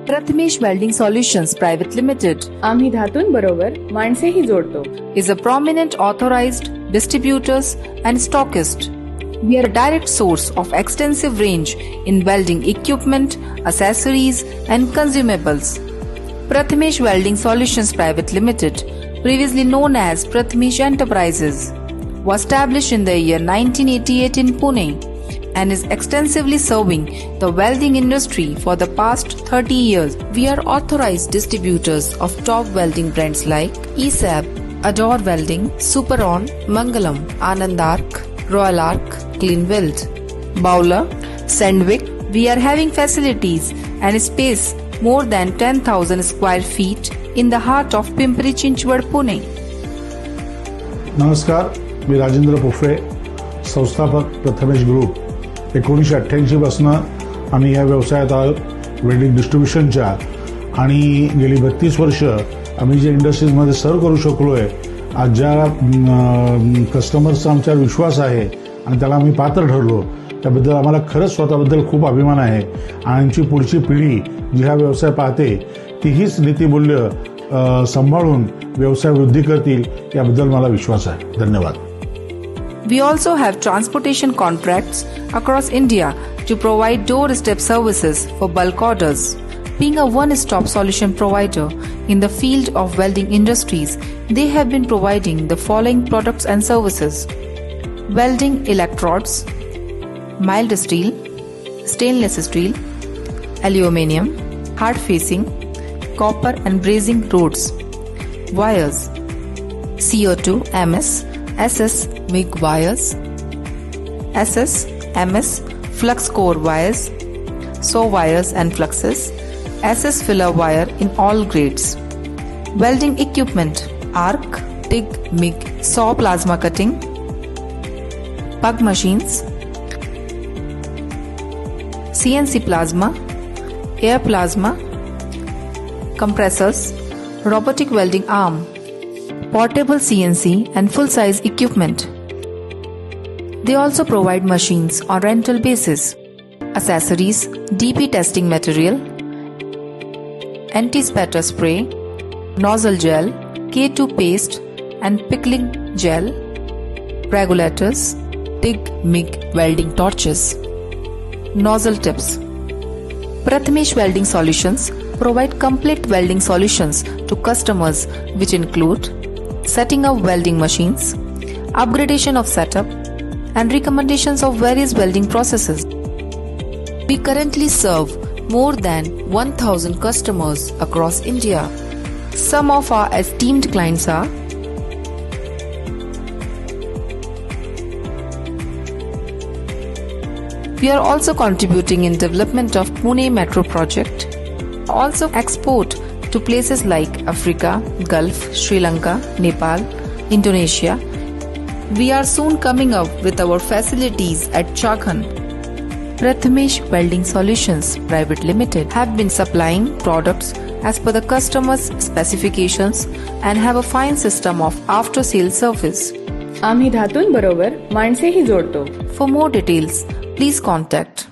Prathamesh Welding Solutions Private Limited आम्ही धातून बरोबर माणसेही जोडतो. is a prominent authorized distributors and stockist. We are a direct source of extensive range in welding equipment, accessories and consumables. Prathamesh Welding Solutions Private Limited, previously known as Prathamesh Enterprises, was established in the year 1988 in Pune and is extensively serving the welding industry for the past 30 years. We are authorized distributors of top welding brands like ESAB, Adore Welding, Superon, Mangalam, Anand Arc, Royal Arc, Clean Weld, Bowler, Sandvik. We are having facilities and space more than 10,000 square feet in the heart of Pimpri Chinchwad, Pune. नमस्कार, मी राजेंद्र पोफळे, संस्थापक Prathamesh group. 1988 पासून आम्ही या व्यवसायात आहोत, welding डिस्ट्रीब्युशनच्या. आणि गेली 32 वर्ष आम्ही जे इंडस्ट्रीजमध्ये सर्व करू शकलो आहे. आज ज्या कस्टमर्सचा आमच्यावर विश्वास आहे आणि त्याला आम्ही पात्र ठरलो, त्याबद्दल आम्हाला खरंच स्वतःबद्दल खूप अभिमान आहे. आणि आमची पुढची पिढी जी हा व्यवसाय पाहते ती हीच नीतिमूल्य सांभाळून व्यवसाय वृद्धी करतील याबद्दल मला विश्वास आहे. धन्यवाद. We also have transportation contracts across India to provide doorstep services for bulk orders. Being a one-stop solution provider in the field of welding industries, they have been providing the following products and services: welding electrodes, mild steel, stainless steel, aluminum, hard facing, copper and brazing rods, wires, CO2, MS, SS MIG wires, SS, MS flux core wires, SAW wires and fluxes, SS filler wire in all grades. Welding equipment: arc, TIG, MIG, SAW plasma cutting, pug machines, CNC plasma, air plasma, compressors, robotic welding arm, portable CNC and full-size equipment. They also provide machines on rental basis, accessories, DP testing material, anti-spatter spray, nozzle gel, K2 paste and pickling gel, regulators, TIG, MIG welding torches, nozzle tips. Prathamesh Welding Solutions provide complete welding solutions to customers which include setting up welding machines, upgradation of setup, and recommendations of various welding processes. We currently serve more than 1,000 customers across India. Some of our esteemed clients are We are also contributing in development of Pune Metro project. Also export to places like Africa, Gulf, Sri Lanka, Nepal, Indonesia. We are soon coming up with our facilities at Chakan. Prathamesh Welding Solutions Private Limited have been supplying products as per the customer's specifications and have a fine system of after-sale service. आम्ही धातून बरोबर माणसेही जोडतो. For more details, please contact